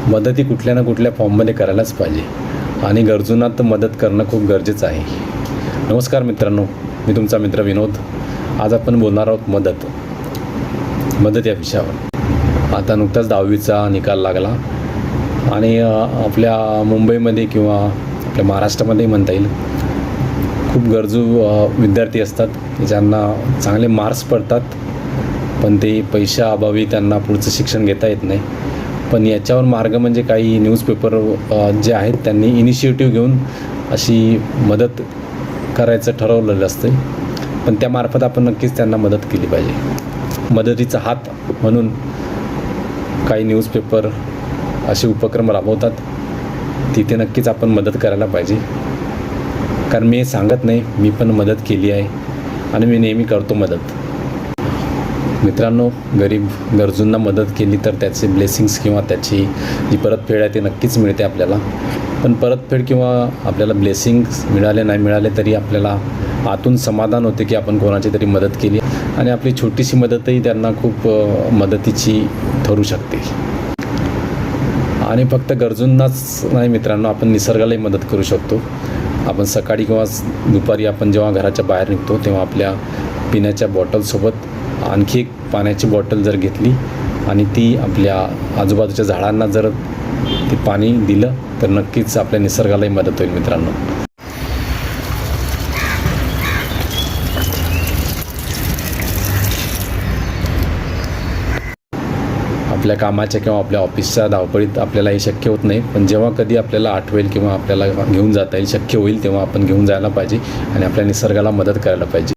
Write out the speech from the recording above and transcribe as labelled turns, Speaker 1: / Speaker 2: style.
Speaker 1: मदत ही कुठल्या ना कुठल्या फॉर्ममध्ये करायलाच पाहिजे आणि गरजूंना तर मदत करणं खूप गरजेचं आहे. नमस्कार मित्रांनो, मी तुमचा मित्र विनोद. आज आपण बोलणार आहोत मदत या विषयावर. आता नुकताच 10वीचा निकाल लागला आणि आपल्या मुंबईमध्ये किंवा आपल्या महाराष्ट्रामध्ये म्हणता येईल खूप गरजू विद्यार्थी असतात ज्यांना चांगले मार्क्स पडतात, पण ते पैशाअभावी त्यांना पुढचं शिक्षण घेता येत नाही. पण याच्यावर मार्ग म्हणजे काही न्यूजपेपर जे आहेत त्यांनी इनिशिएटिव्ह घेऊन अशी मदत करायचं ठरवलेलं असतं, पण त्यामार्फत आपण नक्कीच त्यांना मदत केली पाहिजे. मदतीचा हात म्हणून काही न्यूजपेपर असे उपक्रम राबवतात, तिथे नक्कीच आपण मदत करायला पाहिजे. कारण मी सांगत नाही, मी पण मदत केली आहे आणि मी नेहमी करतो मदत. मित्रांनो, गरजूंना मदत केली तर त्याचे ब्लेसिंग्स किंवा त्याची जी परतफेड आहे ते नक्कीच मिळते आपल्याला. पण परतफेड किंवा आपल्याला ब्लेसिंग्स मिळाले नाही मिळाले तरी आपल्याला आतून समाधान होते की आपण कोणाची तरी मदत केली आणि आपली छोटीशी मदतही त्यांना खूप मदतीची ठरू शकते. आणि फक्त गरजूंनाच नाही मित्रांनो, आपण निसर्गालाही मदत करू शकतो. आपण सकाळी किंवा दुपारी आपण जेव्हा घराच्या बाहेर निघतो तेव्हा आपल्या पिण्याच्या बॉटलसोबत आणखी एक पाण्याची बॉटल जर घेतली आणि ती आपल्या आजूबाजूच्या झाडांना जर ते पाणी दिलं तर नक्कीच आपल्या निसर्गालाही मदत होईल मित्रांनो. आपल्या कामाच्या किंवा आपल्या ऑफिसच्या धावपळीत आपल्याला हे शक्य होत नाही, पण जेव्हा कधी आपल्याला आठवेल किंवा आपल्याला घेऊन जाता येईल, शक्य होईल तेव्हा आपण घेऊन जायला पाहिजे आणि आपल्या निसर्गाला मदत करायला पाहिजे.